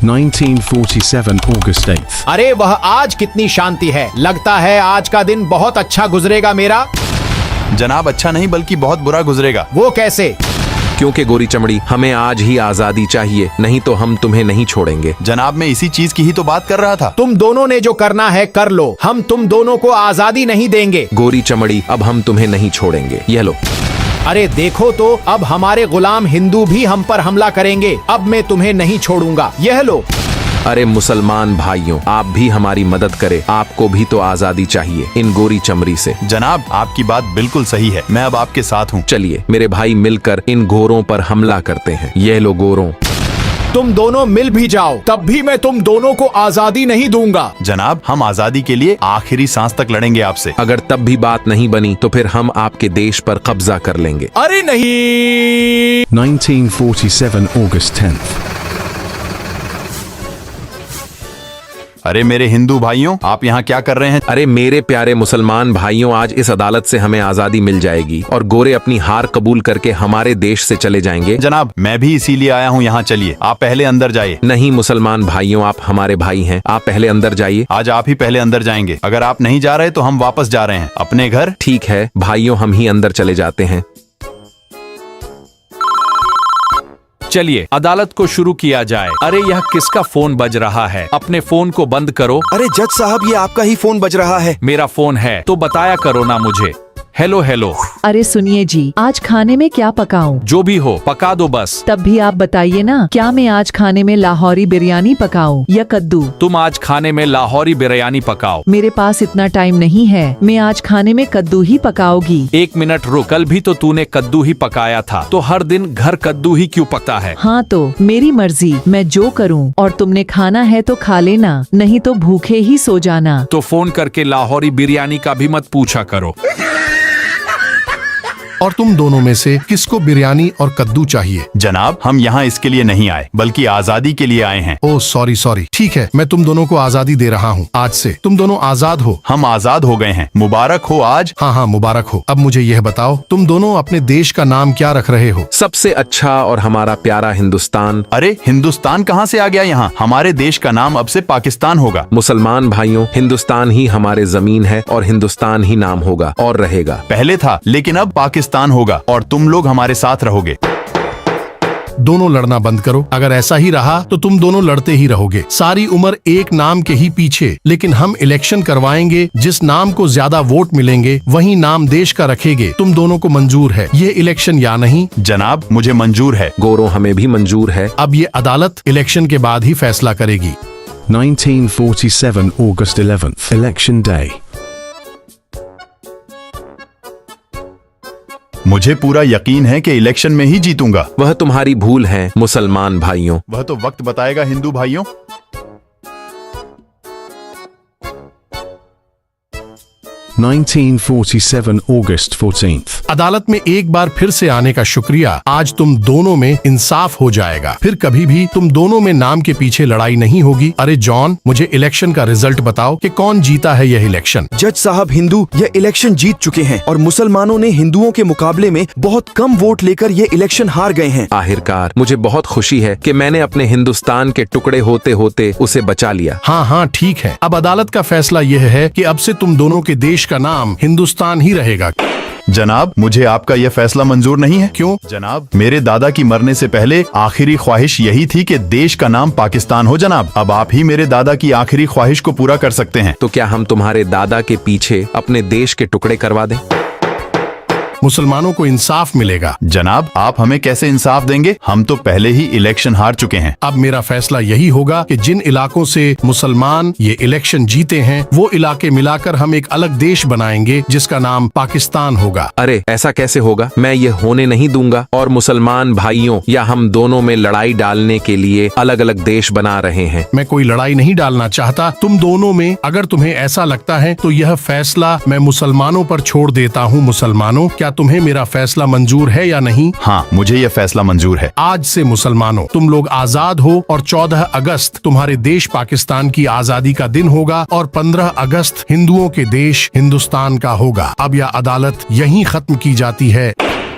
1947 August 8th. अरे वह आज कितनी शांति है, लगता है आज का दिन बहुत अच्छा गुजरेगा मेरा। जनाब अच्छा नहीं बल्कि बहुत बुरा गुजरेगा। वो कैसे? क्योंकि गोरी चमड़ी हमें आज ही आजादी चाहिए, नहीं तो हम तुम्हें नहीं छोड़ेंगे। जनाब मैं इसी चीज की ही तो बात कर रहा था। तुम दोनों ने जो करना है कर लो, हम तुम दोनों को आजादी नहीं देंगे। गोरी चमड़ी अब हम तुम्हें नहीं छोड़ेंगे, यह लो। अरे देखो तो अब हमारे गुलाम हिंदू भी हम पर हमला करेंगे, अब मैं तुम्हें नहीं छोड़ूंगा, यह लो। अरे मुसलमान भाइयों, आप भी हमारी मदद करें, आपको भी तो आजादी चाहिए इन गोरी चमड़ी से। जनाब आपकी बात बिल्कुल सही है, मैं अब आपके साथ हूँ। चलिए मेरे भाई मिलकर इन गोरों पर हमला करते हैं। ये लो गोरों। तुम दोनों मिल भी जाओ, तब भी मैं तुम दोनों को आजादी नहीं दूंगा। जनाब हम आजादी के लिए आखिरी सांस तक लड़ेंगे आपसे। अगर तब भी बात नहीं बनी तो फिर हम आपके देश पर कब्जा कर लेंगे। अरे नहीं। 1947 August 10th. अरे मेरे हिंदू भाइयों, आप यहाँ क्या कर रहे हैं? अरे मेरे प्यारे मुसलमान भाइयों, आज इस अदालत से हमें आजादी मिल जाएगी और गोरे अपनी हार कबूल करके हमारे देश से चले जाएंगे। जनाब मैं भी इसीलिए आया हूँ यहाँ, चलिए आप पहले अंदर जाइए। नहीं मुसलमान भाइयों, आप हमारे भाई हैं, आप पहले अंदर जाइए। आज आप ही पहले अंदर जाएंगे, अगर आप नहीं जा रहे तो हम वापस जा रहे हैं अपने घर। ठीक है भाइयों, हम ही अंदर चले जाते हैं। चलिए अदालत को शुरू किया जाए। अरे यह किसका फोन बज रहा है? अपने फोन को बंद करो। अरे जज साहब ये आपका ही फोन बज रहा है। मेरा फोन है तो बताया करो ना मुझे। Hello hello. अरे सुनिए जी, आज खाने में क्या पकाऊं? जो भी हो पका दो बस। तब भी आप बताइए ना, क्या मैं आज खाने में लाहौरी बिरयानी पकाऊं या कद्दू? तुम आज खाने में लाहौरी बिरयानी पकाओ। मेरे पास इतना टाइम नहीं है, मैं आज खाने में कद्दू ही पकाओगी। 1 मिनट रुक, कल भी तो तूने कद्दू ही पकाया था, तो हर दिन घर कद्दू ही क्यों पकता है? हाँ तो मेरी मर्जी, मैं जो करूँ, और तुमने खाना है तो खा लेना, नहीं तो भूखे ही सो जाना। तो फोन करके लाहौरी बिरयानी का भी मत पूछा करो। और तुम दोनों में से किसको बिरयानी और कद्दू चाहिए? जनाब हम यहाँ इसके लिए नहीं आए, बल्कि आजादी के लिए आए हैं। ओह सॉरी, ठीक है, मैं तुम दोनों को आजादी दे रहा हूँ। आज से तुम दोनों आजाद हो। हम आजाद हो गए हैं, मुबारक हो आज। हाँ मुबारक हो। अब मुझे यह बताओ, तुम दोनों अपने देश का नाम क्या रख रहे हो? सबसे अच्छा और हमारा प्यारा हिंदुस्तान। अरे हिंदुस्तान कहाँ से आ गया यहाँ? हमारे देश का नाम अब से पाकिस्तान होगा। मुसलमान भाइयों, हिंदुस्तान ही हमारे जमीन है और हिंदुस्तान ही नाम होगा और रहेगा। पहले था लेकिन अब पाकिस्तान होगा और तुम लोग हमारे साथ रहोगे। दोनों लड़ना बंद करो, अगर ऐसा ही रहा तो तुम दोनों लड़ते ही रहोगे सारी उम्र एक नाम के ही पीछे। लेकिन हम इलेक्शन करवाएंगे, जिस नाम को ज्यादा वोट मिलेंगे वही नाम देश का रखेंगे। तुम दोनों को मंजूर है ये इलेक्शन या नहीं? जनाब मुझे मंजूर है। गोरों हमें भी मंजूर है। अब ये अदालत इलेक्शन के बाद ही फैसला करेगी। 1947 August 11th. Election Day. मुझे पूरा यकीन है कि इलेक्शन में ही जीतूंगा। वह तुम्हारी भूल है मुसलमान भाइयों। वह तो वक्त बताएगा हिंदू भाइयों। 1947 August 14th. अदालत में एक बार फिर से आने का शुक्रिया। आज तुम दोनों में इंसाफ हो जाएगा, फिर कभी भी तुम दोनों में नाम के पीछे लड़ाई नहीं होगी। अरे जॉन, मुझे इलेक्शन का रिजल्ट बताओ कि कौन जीता है यह इलेक्शन? जज साहब हिंदू यह इलेक्शन जीत चुके हैं और मुसलमानों ने हिंदुओं के मुकाबले में बहुत कम वोट लेकर ये इलेक्शन हार गए हैं। आखिरकार मुझे बहुत खुशी है कि मैंने अपने हिंदुस्तान के टुकड़े होते होते उसे बचा लिया। हाँ ठीक है। अब अदालत का फैसला यह है कि अब से तुम दोनों के देश का नाम हिंदुस्तान ही रहेगा। जनाब मुझे आपका यह फैसला मंजूर नहीं है। क्यों? जनाब मेरे दादा की मरने से पहले आखिरी ख्वाहिश यही थी कि देश का नाम पाकिस्तान हो। जनाब अब आप ही मेरे दादा की आखिरी ख्वाहिश को पूरा कर सकते हैं। तो क्या हम तुम्हारे दादा के पीछे अपने देश के टुकड़े करवा दें? मुसलमानों को इंसाफ मिलेगा। जनाब आप हमें कैसे इंसाफ देंगे? हम तो पहले ही इलेक्शन हार चुके हैं। अब मेरा फैसला यही होगा कि जिन इलाकों से मुसलमान ये इलेक्शन जीते हैं वो इलाके मिलाकर हम एक अलग देश बनाएंगे जिसका नाम पाकिस्तान होगा। अरे ऐसा कैसे होगा? मैं ये होने नहीं दूंगा। और मुसलमान भाइयों या हम दोनों में लड़ाई डालने के लिए अलग अलग देश बना रहे हैं। मैं कोई लड़ाई नहीं डालना चाहता तुम दोनों में। अगर तुम्हें ऐसा लगता है तो यह फैसला मैं मुसलमानों पर छोड़ देता हूँ। मुसलमानों, क्या तुम्हें मेरा फैसला मंजूर है या नहीं? हाँ मुझे यह फैसला मंजूर है। आज से मुसलमानों तुम लोग आजाद हो और 14 अगस्त तुम्हारे देश पाकिस्तान की आजादी का दिन होगा और 15 अगस्त हिंदुओं के देश हिंदुस्तान का होगा। अब यह अदालत यहीं खत्म की जाती है।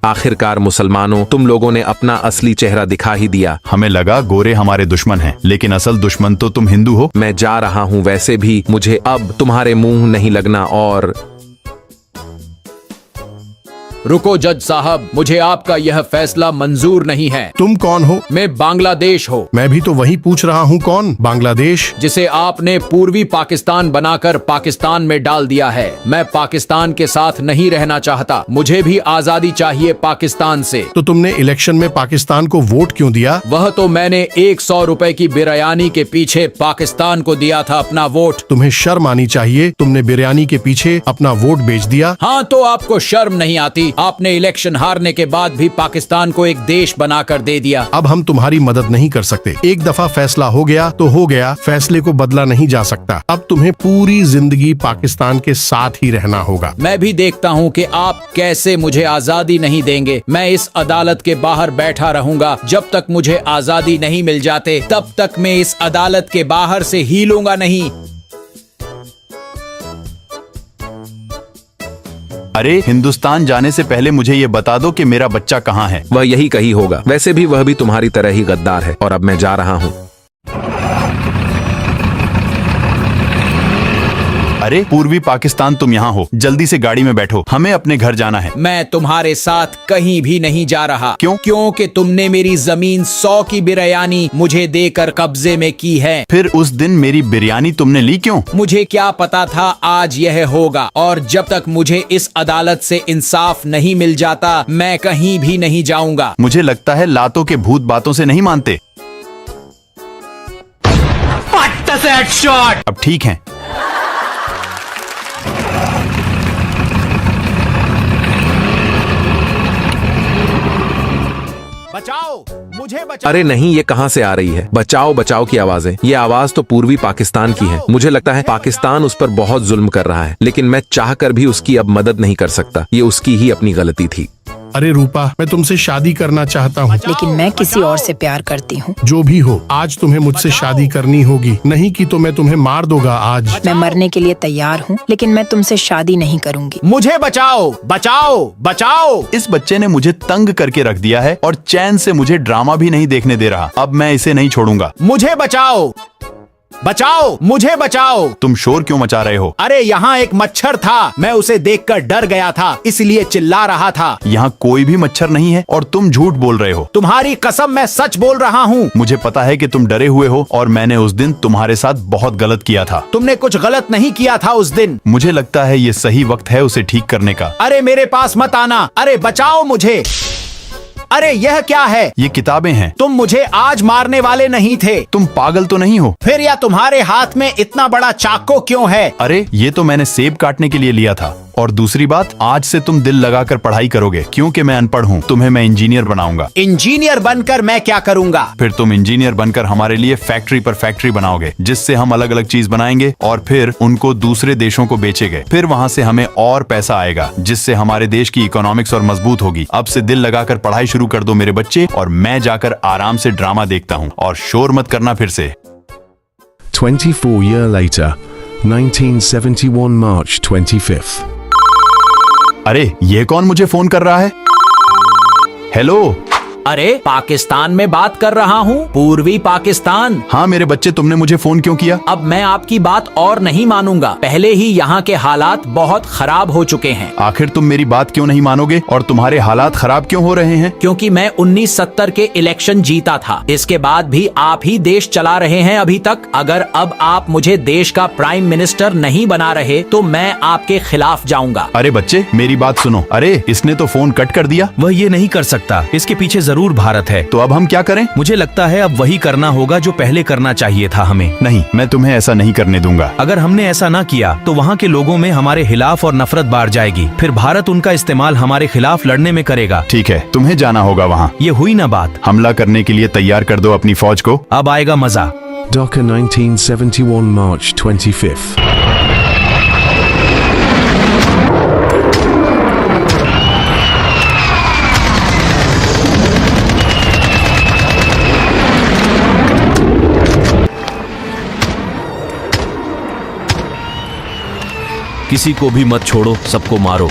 आखिरकार मुसलमानों, तुम लोगों ने अपना असली चेहरा दिखा ही दिया। हमें लगा गोरे हमारे दुश्मन हैं, लेकिन असल दुश्मन तो तुम हिंदू हो। मैं जा रहा हूँ, वैसे भी मुझे अब तुम्हारे मुंह नहीं लगना। और रुको जज साहब, मुझे आपका यह फैसला मंजूर नहीं है। तुम कौन हो? मैं बांग्लादेश हो, मैं भी तो वही पूछ रहा हूँ, कौन? बांग्लादेश जिसे आपने पूर्वी पाकिस्तान बनाकर पाकिस्तान में डाल दिया है। मैं पाकिस्तान के साथ नहीं रहना चाहता, मुझे भी आजादी चाहिए पाकिस्तान से। तो तुमने इलेक्शन में पाकिस्तान को वोट क्यों दिया? वह तो मैंने 100 रुपए की बिरयानी के पीछे पाकिस्तान को दिया था अपना वोट। तुम्हें शर्म आनी चाहिए, तुमने बिरयानी के पीछे अपना वोट बेच दिया। हाँ, तो आपको शर्म नहीं आती? आपने इलेक्शन हारने के बाद भी पाकिस्तान को एक देश बनाकर दे दिया। अब हम तुम्हारी मदद नहीं कर सकते। एक दफा फैसला हो गया तो हो गया, फैसले को बदला नहीं जा सकता। अब तुम्हें पूरी जिंदगी पाकिस्तान के साथ ही रहना होगा। मैं भी देखता हूँ कि आप कैसे मुझे आजादी नहीं देंगे। मैं इस अदालत के बाहर बैठा रहूंगा जब तक मुझे आजादी नहीं मिल जाते, तब तक मैं इस अदालत के बाहर से हिलूंगा नहीं। अरे हिंदुस्तान जाने से पहले मुझे ये बता दो कि मेरा बच्चा कहाँ है। वह यही कही होगा। वैसे भी वह भी तुम्हारी तरह ही गद्दार है। और अब मैं जा रहा हूँ। अरे पूर्वी पाकिस्तान, तुम यहाँ हो, जल्दी से गाड़ी में बैठो, हमें अपने घर जाना है। मैं तुम्हारे साथ कहीं भी नहीं जा रहा। क्यों? क्योंकि तुमने मेरी जमीन 100 की बिरयानी मुझे देकर कब्जे में की है। फिर उस दिन मेरी बिरयानी तुमने ली क्यों? मुझे क्या पता था आज यह होगा, और जब तक मुझे इस अदालत से इंसाफ नहीं मिल जाता मैं कहीं भी नहीं जाऊंगा। मुझे लगता है लातों के भूत बातों से नहीं मानते। अब ठीक है। बचाओ मुझे, बचाओ। अरे नहीं, ये कहाँ से आ रही है? बचाओ बचाओ की आवाजें। ये आवाज तो पूर्वी पाकिस्तान की है। मुझे लगता है पाकिस्तान उस पर बहुत जुल्म कर रहा है, लेकिन मैं चाहकर भी उसकी अब मदद नहीं कर सकता। ये उसकी ही अपनी गलती थी। अरे रूपा, मैं तुमसे शादी करना चाहता हूँ। लेकिन मैं किसी और से प्यार करती हूँ। जो भी हो, आज तुम्हें मुझसे शादी करनी होगी, नहीं कि तो मैं तुम्हें मार दूंगा आज। मैं मरने के लिए तैयार हूँ, लेकिन मैं तुमसे शादी नहीं करूँगी। मुझे बचाओ बचाओ बचाओ। इस बच्चे ने मुझे तंग करके रख दिया है और चैन से मुझे ड्रामा भी नहीं देखने दे रहा। अब मैं इसे नहीं छोड़ूंगा। मुझे बचाओ बचाओ, मुझे बचाओ। तुम शोर क्यों मचा रहे हो? अरे यहाँ एक मच्छर था, मैं उसे देखकर डर गया था, इसलिए चिल्ला रहा था। यहाँ कोई भी मच्छर नहीं है और तुम झूठ बोल रहे हो। तुम्हारी कसम, मैं सच बोल रहा हूँ। मुझे पता है कि तुम डरे हुए हो और मैंने उस दिन तुम्हारे साथ बहुत गलत किया था। तुमने कुछ गलत नहीं किया था उस दिन। मुझे लगता है ये सही वक्त है उसे ठीक करने का। अरे मेरे पास मत आना। अरे बचाओ मुझे। अरे यह क्या है? ये किताबें हैं। तुम मुझे आज मारने वाले नहीं थे। तुम पागल तो नहीं हो? फिर या तुम्हारे हाथ में इतना बड़ा चाकू क्यों है? अरे ये तो मैंने सेब काटने के लिए लिया था। और दूसरी बात, आज से तुम दिल लगाकर पढ़ाई करोगे, क्योंकि मैं अनपढ़ हूँ। तुम्हें मैं इंजीनियर बनाऊंगा। इंजीनियर बनकर मैं क्या करूँगा? फिर तुम इंजीनियर बनकर हमारे लिए फैक्ट्री पर फैक्ट्री बनाओगे, जिससे हम अलग अलग चीज बनाएंगे और फिर उनको दूसरे देशों को बेचेंगे। फिर वहाँ से हमें और पैसा आएगा, जिससे हमारे देश की इकोनॉमिक्स और मजबूत होगी। अब से दिल लगाकर पढ़ाई शुरू कर दो मेरे बच्चे, और मैं जाकर आराम से ड्रामा देखता हूँ। और शोर मत करना फिर से। 24 years later, 1971 March 25th. अरे ये कौन मुझे फोन कर रहा है? हेलो। अरे पाकिस्तान में बात कर रहा हूँ, पूर्वी पाकिस्तान। हाँ मेरे बच्चे, तुमने मुझे फोन क्यों किया? अब मैं आपकी बात और नहीं मानूंगा। पहले ही यहाँ के हालात बहुत खराब हो चुके हैं। आखिर तुम मेरी बात क्यों नहीं मानोगे? और तुम्हारे हालात खराब क्यों हो रहे हैं? क्योंकि मैं 1970 के इलेक्शन जीता था। इसके बाद भी आप ही देश चला रहे हैं अभी तक। अगर अब आप मुझे देश का प्राइम मिनिस्टर नहीं बना रहे तो मैं आपके खिलाफ जाऊंगा। अरे बच्चे मेरी बात सुनो। अरे इसने तो फोन कट कर दिया। वह ये नहीं कर सकता, इसके पीछे जरूर भारत है। तो अब हम क्या करें? मुझे लगता है अब वही करना होगा जो पहले करना चाहिए था हमें। नहीं, मैं तुम्हें ऐसा नहीं करने दूंगा। अगर हमने ऐसा ना किया तो वहाँ के लोगों में हमारे खिलाफ और नफरत बाढ़ जाएगी। फिर भारत उनका इस्तेमाल हमारे खिलाफ लड़ने में करेगा। ठीक है, तुम्हें जाना होगा वहाँ। ये हुई ना बात। हमला करने के लिए तैयार कर दो अपनी फौज को। अब आएगा मजा। Dhaka 1971 March 25th. किसी को भी मत छोड़ो, सबको मारो।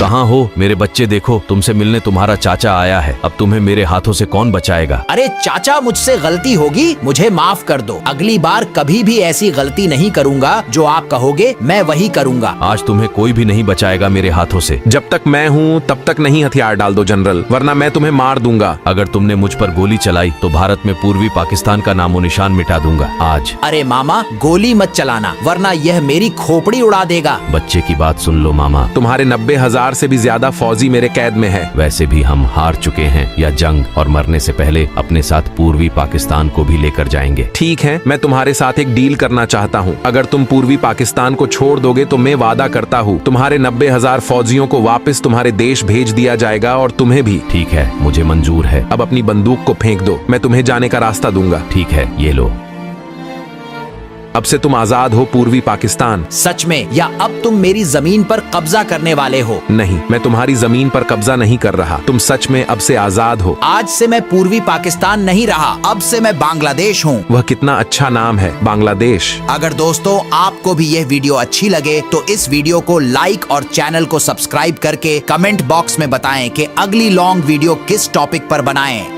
कहाँ हो मेरे बच्चे? देखो, तुमसे मिलने तुम्हारा चाचा आया है। अब तुम्हें मेरे हाथों से कौन बचाएगा? अरे चाचा, मुझसे गलती होगी, मुझे माफ कर दो। अगली बार कभी भी ऐसी गलती नहीं करूंगा। जो आप कहोगे मैं वही करूंगा। आज तुम्हें कोई भी नहीं बचाएगा मेरे हाथों से। जब तक मैं हूँ तब तक नहीं हथियार डाल दो जनरल, वरना मैं तुम्हें मार दूंगा। अगर तुमने मुझ पर गोली चलाई तो भारत में पूर्वी पाकिस्तान का नामो निशान मिटा दूंगा आज। अरे मामा, गोली मत चलाना, वरना यह मेरी खोपड़ी उड़ा देगा। बच्चे की बात सुन लो मामा। तुम्हारे 90,000 से भी ज्यादा फौजी मेरे कैद में है। वैसे भी हम हार चुके हैं या जंग, और मरने से पहले अपने साथ पूर्वी पाकिस्तान को भी लेकर जाएंगे। ठीक है, मैं तुम्हारे साथ एक डील करना चाहता हूँ। अगर तुम पूर्वी पाकिस्तान को छोड़ दोगे तो मैं वादा करता हूँ तुम्हारे 90,000 फौजियों को वापस तुम्हारे देश भेज दिया जाएगा, और तुम्हें भी। ठीक है, मुझे मंजूर है। अब अपनी बंदूक को फेंक दो, मैं तुम्हें जाने का रास्ता दूंगा। ठीक है, ये लो। अब से तुम आजाद हो पूर्वी पाकिस्तान। सच में, या अब तुम मेरी जमीन पर कब्जा करने वाले हो? नहीं, मैं तुम्हारी जमीन पर कब्जा नहीं कर रहा। तुम सच में अब से आजाद हो। आज से मैं पूर्वी पाकिस्तान नहीं रहा, अब से मैं बांग्लादेश हूँ। वह कितना अच्छा नाम है, बांग्लादेश। अगर दोस्तों आपको भी यह वीडियो अच्छी लगे तो इस वीडियो को लाइक और चैनल को सब्सक्राइब करके कमेंट बॉक्स में बताएं कि अगली लॉन्ग वीडियो किस टॉपिक पर बनाएं।